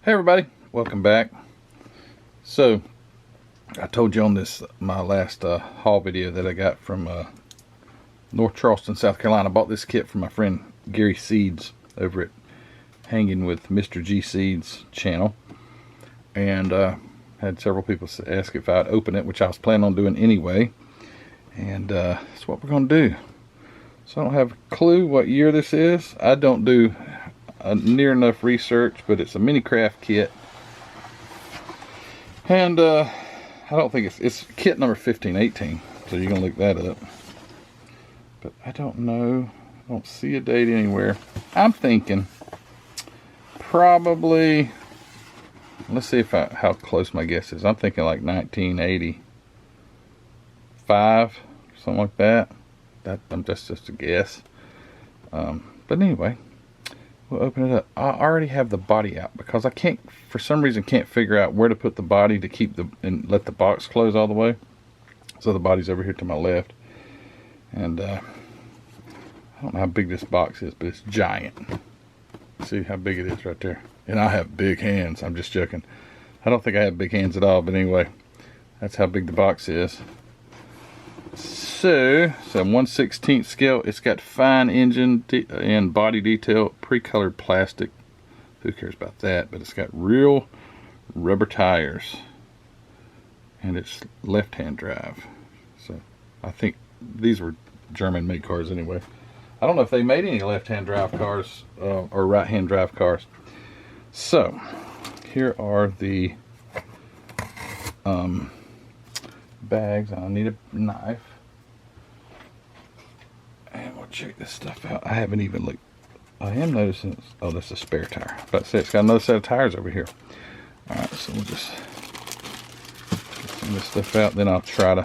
Hey everybody, welcome back. So I told you on this my last haul video that I got from North Charleston, South Carolina. I bought this kit from my friend Gary Seeds over at Hanging with Mr. G Seeds channel, and had several people ask if I'd open it, which I was planning on doing anyway, and that's what we're going to do. So I don't have a clue what year this is. I don't do near enough research, but it's a mini craft kit, and I don't think it's kit number 1518, so you're gonna look that up, but I don't know. I don't see a date anywhere. I'm thinking probably, let's see if how close my guess is. I'm thinking like 1985, something like that. I'm just a guess, but anyway, we'll open it up. I already have the body out because I can't, for some reason, can't figure out where to put the body to keep and let the box close all the way. So the body's over here to my left, and I don't know how big this box is, but it's giant. See how big it is right there. And I have big hands. I'm just joking. I don't think I have big hands at all, but anyway, that's how big the box is. So it's a 1/16 scale. It's got fine engine and body detail, pre-colored plastic. Who cares about that? But it's got real rubber tires, and it's left-hand drive. So I think these were German-made cars anyway. I don't know if they made any left-hand drive cars or right-hand drive cars. So here are the bags. I need a knife, and we'll check this stuff out. I haven't even looked. I am noticing, oh, that's a spare tire. But say it's got another set of tires over here. All right, so we'll just get some of this stuff out. Then I'll try to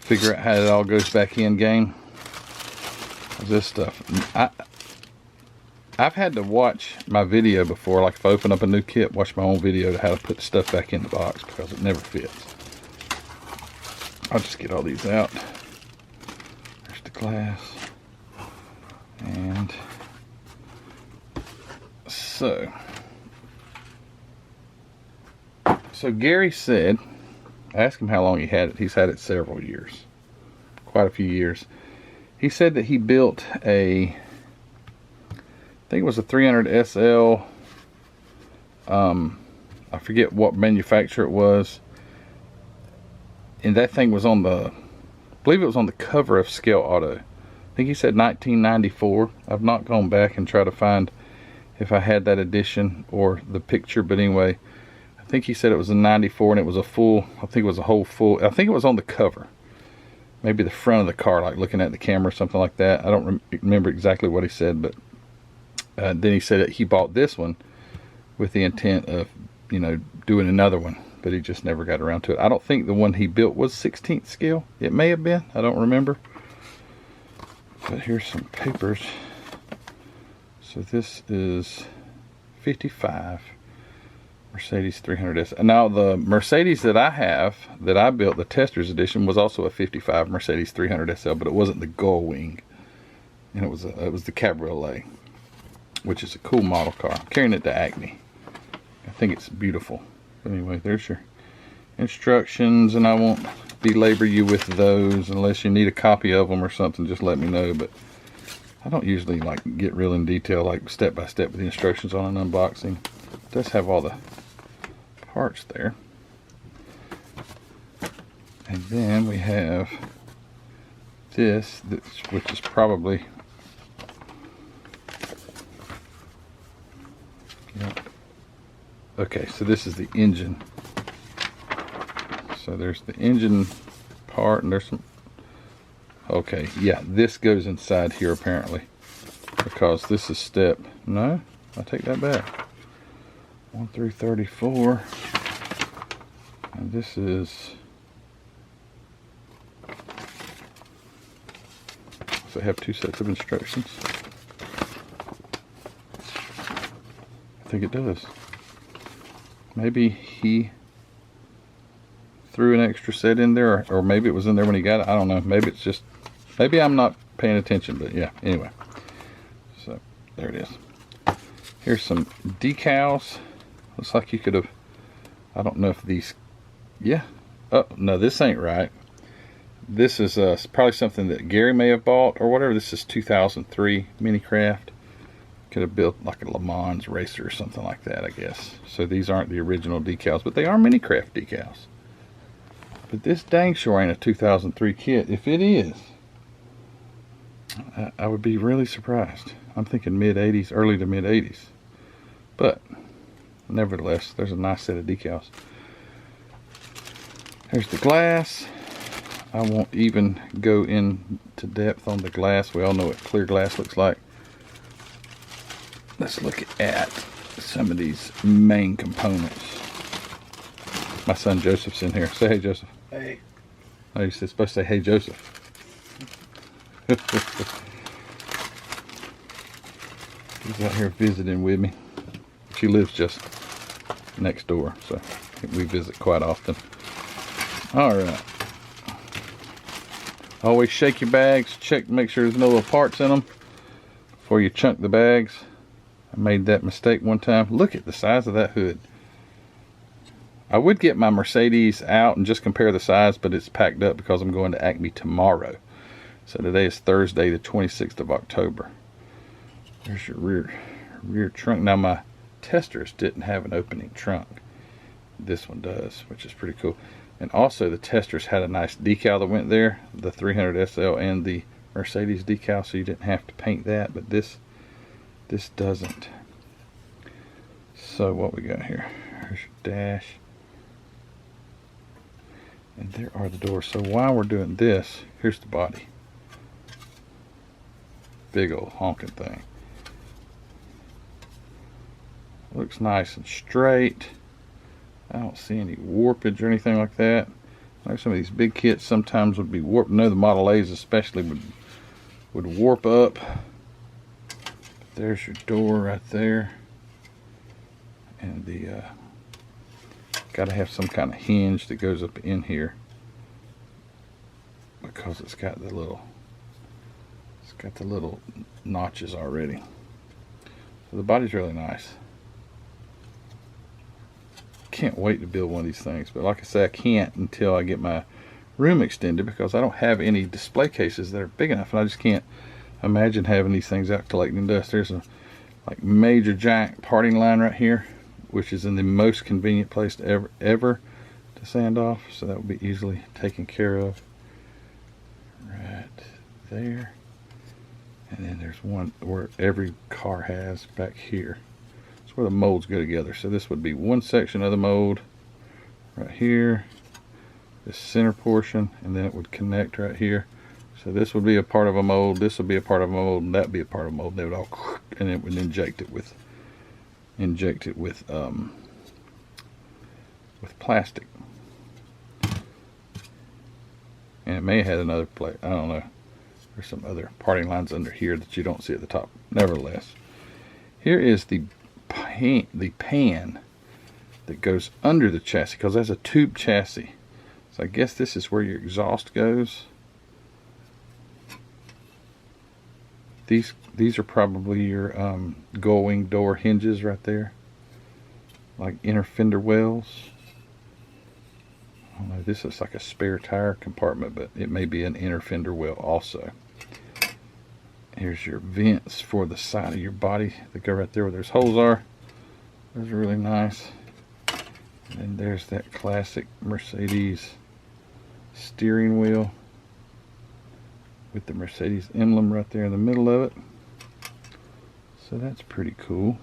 figure out how it all goes back in game. This stuff, I've had to watch my video before, like if I open up a new kit, watch my own video to how to put stuff back in the box because it never fits. I'll just get all these out. There's the glass. And so Gary said, I asked him how long he had it. He's had it several years, quite a few years. He said that he built I think it was a 300 SL. I forget what manufacturer it was. And that thing was on I believe it was on the cover of Scale Auto. I think he said 1994. I've not gone back and tried to find if I had that edition or the picture, but anyway, I think he said it was a 94 and it was a full, I think it was a whole full, I think it was on the cover. Maybe the front of the car, like looking at the camera or something like that. I don't remember exactly what he said, but then he said that he bought this one with the intent of, doing another one, but he just never got around to it. I don't think the one he built was 16th scale. It may have been. I don't remember. But here's some papers. So this is 55 Mercedes 300S. Now the Mercedes that I have, that I built, the Testers edition, was also a 55 Mercedes 300 SL, but it wasn't the Gull Wing, and it was the Cabriolet, which is a cool model car. I'm carrying it to Acme. I think it's beautiful. Anyway, there's your instructions, and I won't belabor you with those unless you need a copy of them or something. Just let me know. But I don't usually like get real in detail, like step by step with the instructions on an unboxing. It does have all the parts there. And then we have this, which is probably, okay, so this is the engine. So there's the engine part, and there's some, okay, yeah, this goes inside here apparently, because this is step, no, I take that back, 1 through 34, and this is, so I have 2 sets of instructions. I think it does. Maybe he threw an extra set in there, or maybe it was in there when he got it. I don't know. Maybe it's just, maybe I'm not paying attention, but yeah, anyway. So there it is. Here's some decals. Looks like you could have, I don't know if these, yeah. Oh, no, this ain't right. This is probably something that Gary may have bought or whatever. This is 2003 Minicraft. Could have built like a Le Mans racer or something like that, I guess. So these aren't the original decals, but they are Minicraft decals. But this dang sure ain't a 2003 kit. If it is, I would be really surprised. I'm thinking mid-80s, early to mid-80s. But nevertheless, there's a nice set of decals. There's the glass. I won't even go into depth on the glass. We all know what clear glass looks like. Let's look at some of these main components. My son Joseph's in here. Say hey, Joseph. Hey. Oh, you're supposed to say hey, Joseph. He's out here visiting with me. She lives just next door, so we visit quite often. All right. Always shake your bags. Check, make sure there's no little parts in them before you chunk the bags. I made that mistake one time. Look at the size of that hood. I would get my Mercedes out and just compare the size, but it's packed up because I'm going to Acme tomorrow. So today is Thursday, the 26th of October. There's your rear trunk. Now my testers didn't have an opening trunk. This one does, which is pretty cool. And also the testers had a nice decal that went there, the 300 SL and the Mercedes decal, so you didn't have to paint that, but this doesn't. So what we got here? Here's your dash. And there are the doors. So while we're doing this, here's the body. Big old honking thing. Looks nice and straight. I don't see any warpage or anything like that. I know some of these big kits sometimes would be warped. No, the Model A's especially would warp up. There's your door right there. And the got to have some kind of hinge that goes up in here because it's got the little notches already. So the body's really nice. Can't wait to build one of these things, but like I say, I can't until I get my room extended because I don't have any display cases that are big enough, and I just can't imagine having these things out collecting dust. There's a like major giant parting line right here, which is in the most convenient place to ever to sand off, so that will be easily taken care of right there. And then there's one where every car has back here. It's where the molds go together. So this would be one section of the mold right here, this center portion, and then it would connect right here. So this would be a part of a mold, this would be a part of a mold, and that would be a part of a mold. They would all, and it would inject it with plastic. And it may have had another plate, I don't know. There's some other parting lines under here that you don't see at the top. Nevertheless, here is the pan that goes under the chassis, because that's a tube chassis. So I guess this is where your exhaust goes. These are probably your gull-wing door hinges right there, like inner fender wells. I don't know, this is like a spare tire compartment, but it may be an inner fender well also. Here's your vents for the side of your body that go right there where those holes are. Those are really nice. And then there's that classic Mercedes steering wheel with the Mercedes emblem right there in the middle of it. So that's pretty cool.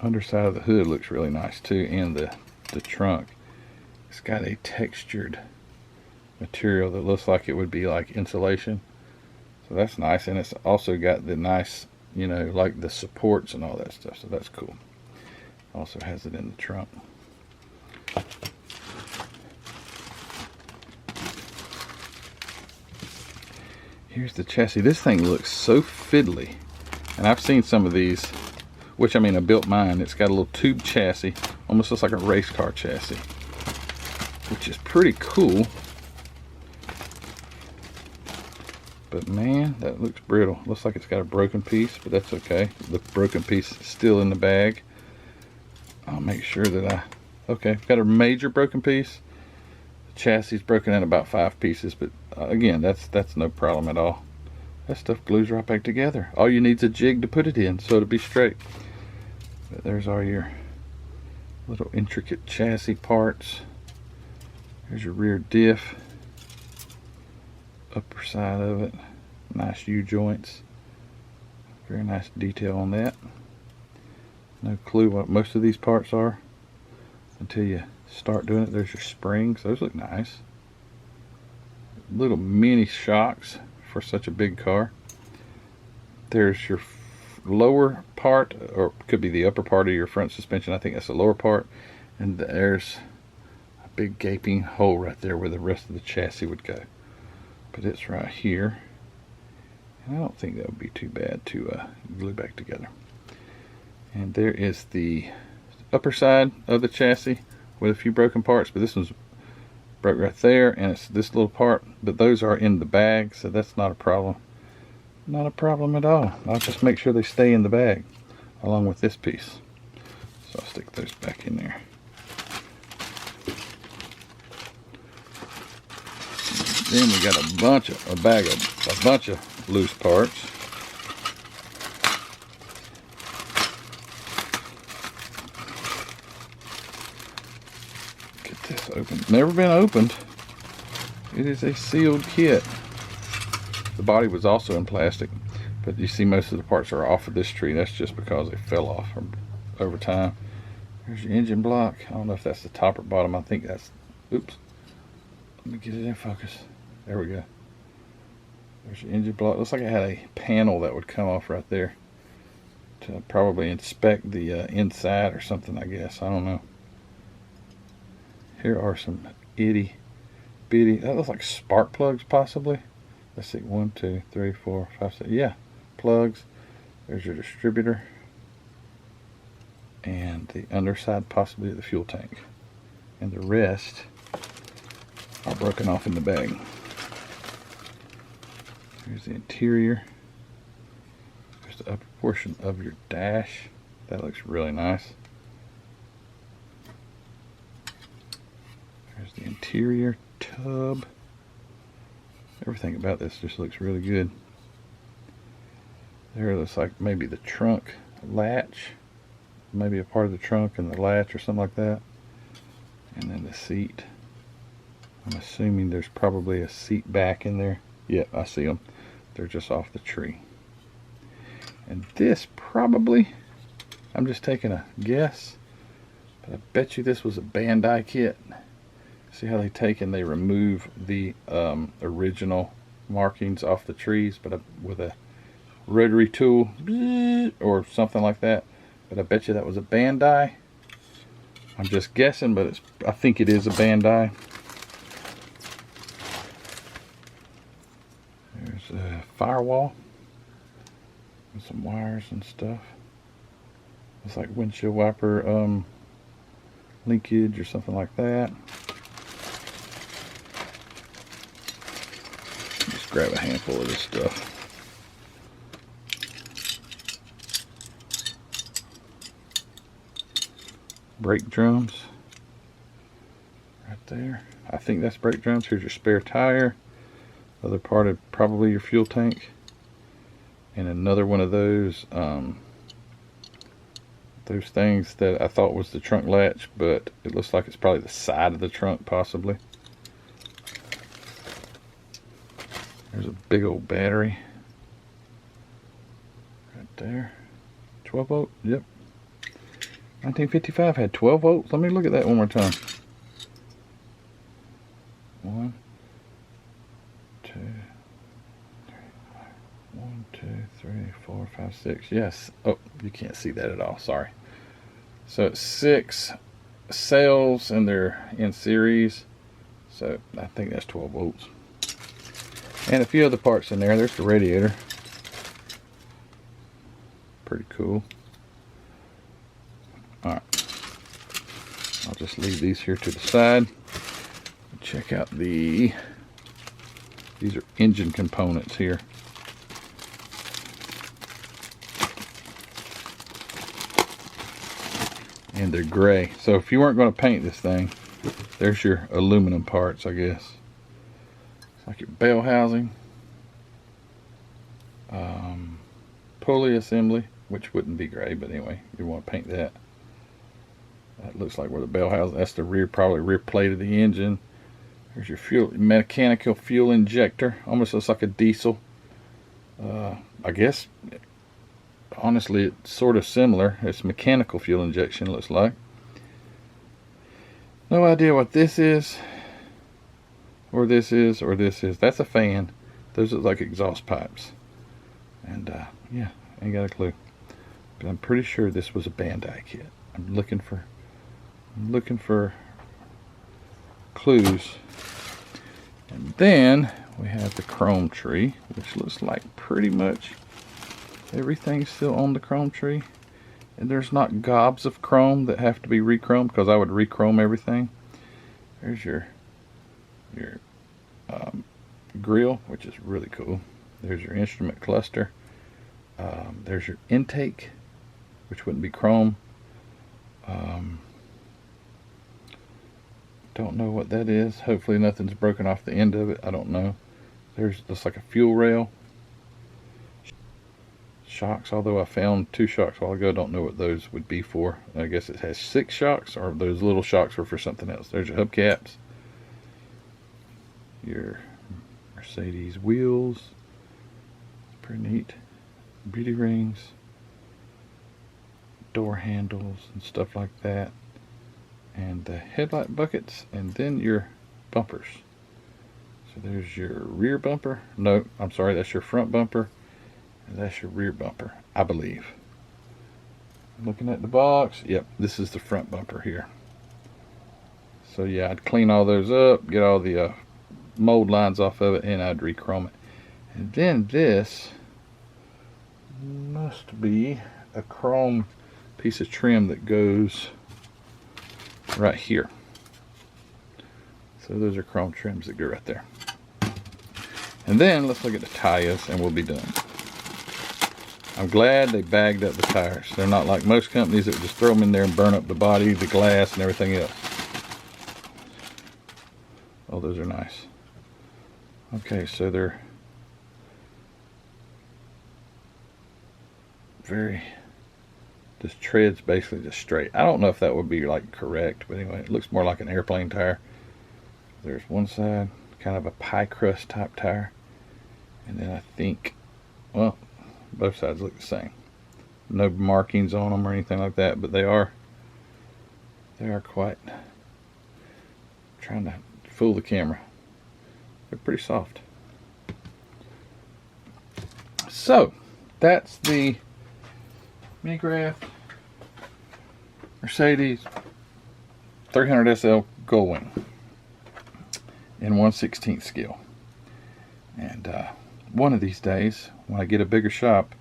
Underside of the hood looks really nice too, and the trunk. It's got a textured material that looks like it would be like insulation. So that's nice, and it's also got the nice, you know, like the supports and all that stuff, so that's cool. Also has it in the trunk. Here's the chassis. This thing looks so fiddly, and I've seen some of these, which I mean I built mine. It's got a little tube chassis, almost looks like a race car chassis, which is pretty cool. But man, that looks brittle. Looks like it's got a broken piece, but that's okay. The broken piece is still in the bag. I'll make sure that okay, got a major broken piece. The chassis is broken in about 5 pieces, but again, that's no problem at all. That stuff glues right back together. All you need is a jig to put it in, so it'll be straight. But there's all your little intricate chassis parts. There's your rear diff. Upper side of it. Nice U-joints. Very nice detail on that. No clue what most of these parts are until you start doing it. There's your springs. Those look nice. Little mini shocks for such a big car. There's your lower part, or could be the upper part of your front suspension. I think that's the lower part. And there's a big gaping hole right there where the rest of the chassis would go. But it's right here. And I don't think that would be too bad to glue back together. And there is the upper side of the chassis with a few broken parts, but this one's broke right there, and it's this little part, but those are in the bag, so that's not a problem. Not a problem at all. I'll just make sure they stay in the bag along with this piece. So I'll stick those back in there. Then we got a bunch of loose parts. Get this open. Never been opened. It is a sealed kit. The body was also in plastic, but you see most of the parts are off of this tree. That's just because they fell off over time. There's your engine block. I don't know if that's the top or bottom. I think that's, oops. Let me get it in focus. There we go. There's your engine block. Looks like it had a panel that would come off right there to probably inspect the inside or something, I guess. I don't know. Here are some itty bitty, that looks like spark plugs possibly. Let's see, 1, 2, 3, 4, 5, 6. Yeah, plugs. There's your distributor. And the underside possibly of the fuel tank. And the rest are broken off in the bag. Here's the interior. There's the upper portion of your dash. That looks really nice. There's the interior tub. Everything about this just looks really good. There looks like maybe the trunk latch. Maybe a part of the trunk and the latch or something like that. And then the seat. I'm assuming there's probably a seat back in there. Yep, I see them. They're just off the tree. And this probably, I'm just taking a guess, but I bet you this was a Bandai kit. See how they remove the original markings off the trees, but with a rotary tool or something like that. But I bet you that was a Bandai. I'm just guessing, but I think it is a Bandai. There's a firewall with some wires and stuff. It's like windshield wiper linkage or something like that. Just grab a handful of this stuff. Brake drums right there. I think that's brake drums. Here's your spare tire. Other part of probably your fuel tank. And another one of those things that I thought was the trunk latch, but it looks like it's probably the side of the trunk possibly. There's a big old battery right there. 12 volt, yep. 1955 had 12 volts. Let me look at that one more time. 1, 2, 3, 1, 2, 3, 4, 5, 6. Yes. Oh, you can't see that at all. Sorry. So it's 6 cells and they're in series. So I think that's 12 volts. And a few other parts in there. There's the radiator. Pretty cool. Alright. I'll just leave these here to the side. Check out the These are engine components here. And they're gray. So if you weren't going to paint this thing, there's your aluminum parts, I guess. It's like your bell housing, pulley assembly, which wouldn't be gray, but anyway, you want to paint that. That looks like where the bell housing, that's the rear, probably rear plate of the engine. There's your fuel, mechanical fuel injector. Almost looks like a diesel. I guess, honestly, it's sort of similar. It's mechanical fuel injection, looks like. No idea what this is, or this is, or this is. That's a fan. Those look like exhaust pipes. And yeah, ain't got a clue. But I'm pretty sure this was a Bandai kit. I'm looking for clues. And then we have the chrome tree, which looks like pretty much everything's still on the chrome tree. And there's not gobs of chrome that have to be re-chromed, because I would re-chrome everything. There's your grill, which is really cool. There's your instrument cluster. There's your intake, which wouldn't be chrome. Don't know what that is. Hopefully nothing's broken off the end of it. I don't know. There's looks like a fuel rail. Shocks, although I found 2 shocks a while ago. Don't know what those would be for. I guess it has 6 shocks, or those little shocks were for something else. There's your hubcaps. Your Mercedes wheels. Pretty neat. Beauty rings. Door handles and stuff like that. And the headlight buckets, and then your bumpers. So there's your rear bumper. No, I'm sorry, that's your front bumper. And that's your rear bumper, I believe. Looking at the box, yep, this is the front bumper here. So yeah, I'd clean all those up, get all the mold lines off of it, and I'd re-chrome it. And then this must be a chrome piece of trim that goes right here. So those are chrome trims that go right there. And then let's look at the tires and we'll be done. I'm glad they bagged up the tires. They're not like most companies that would just throw them in there and burn up the body, the glass, and everything else. Oh, those are nice. Okay, so they're this tread's basically just straight. I don't know if that would be like correct, but anyway, it looks more like an airplane tire. There's one side, kind of a pie crust type tire. And then I think, well, both sides look the same. No markings on them or anything like that, but they are quite, trying to fool the camera. They're pretty soft. So, that's the Minigraft Mercedes 300 SL Gullwing in 1/16 scale. And one of these days, when I get a bigger shop,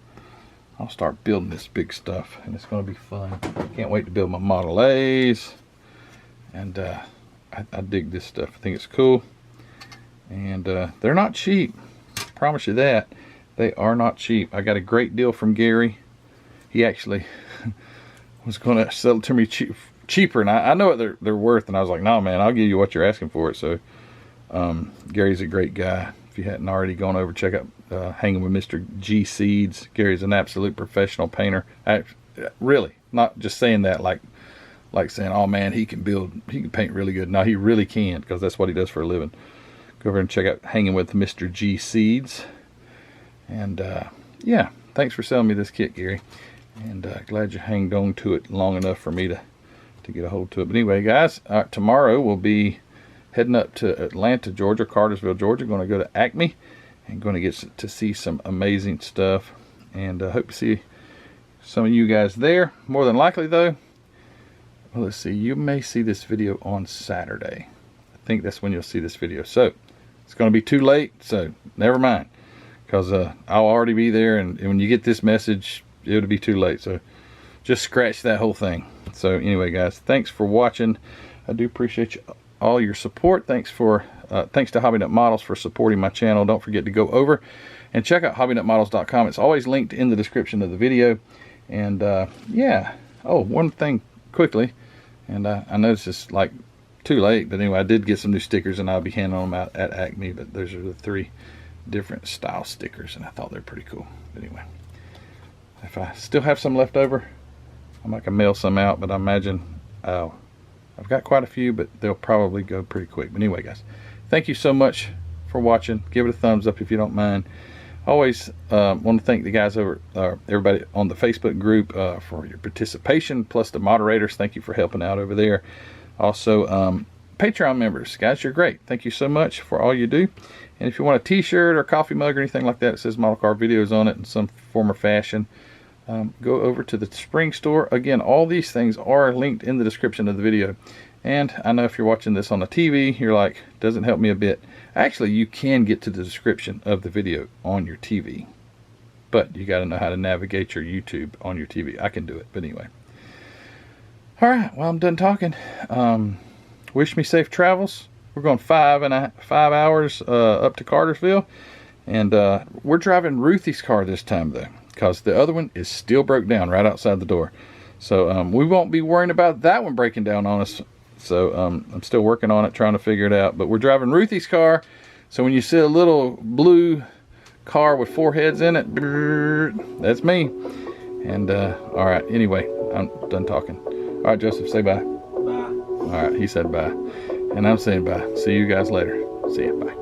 I'll start building this big stuff, and it's going to be fun. Can't wait to build my Model A's, and I dig this stuff. I think it's cool, and they're not cheap. I promise you that. They are not cheap. I got a great deal from Gary. He actually was going to sell it to me cheaper, and I know what they're worth, and I was like, no, man, I'll give you what you're asking for it. So Gary's a great guy. If you hadn't already gone over, check out Hanging with Mr. G Seeds. Gary's an absolute professional painter. Really, not just saying that like saying, oh man, he can paint really good. No, he really can, because that's what he does for a living. Go over and check out Hanging with Mr. G Seeds. And yeah, thanks for selling me this kit, Gary. And glad you hanged on to it long enough for me to get a hold to it. But anyway, guys, tomorrow we'll be heading up to Atlanta, Georgia, Cartersville, Georgia. Going to go to Acme and going to get to see some amazing stuff. And hope to see some of you guys there. More than likely, though, well, let's see. You may see this video on Saturday. I think that's when you'll see this video. So it's going to be too late. So never mind, because I'll already be there. And when you get this message, it'll be too late. So just scratch that whole thing. So anyway, guys, thanks for watching. I do appreciate all your support. Thanks for thanks to Hobby Nut Models for supporting my channel. Don't forget to go over and check out hobbynutmodels.com. It's always linked in the description of the video. And yeah. Oh, one thing quickly, and I noticed it's like too late, but anyway, I did get some new stickers, and I'll be handing them out at Acme. But those are the 3 different style stickers, and I thought they're pretty cool. Anyway, if I still have some left over, I might can mail some out, but I imagine I've got quite a few, but they'll probably go pretty quick. But anyway, guys, thank you so much for watching. Give it a thumbs up if you don't mind. Always want to thank the guys over, everybody on the Facebook group for your participation, plus the moderators. Thank you for helping out over there. Also, Patreon members, guys, you're great. Thank you so much for all you do. And if you want a t-shirt or coffee mug or anything like that, it says Model Car Videos on it in some form or fashion, go over to the spring store. Again, all these things are linked in the description of the video. And I know if you're watching this on the TV, you're like, doesn't help me a bit. Actually, you can get to the description of the video on your TV, but you got to know how to navigate your YouTube on your TV. I can do it, but anyway. All right, well, I'm done talking. Wish me safe travels. We're going 5 hours up to Cartersville, and we're driving Ruthie's car this time though, because the other one is still broke down right outside the door. So we won't be worrying about that one breaking down on us. So I'm still working on it, trying to figure it out. But we're driving Ruthie's car. So when you see a little blue car with 4 heads in it, that's me. And all right, anyway, I'm done talking. All right, Joseph, say bye. Bye. All right, he said bye. And I'm saying bye. See you guys later. See ya, bye.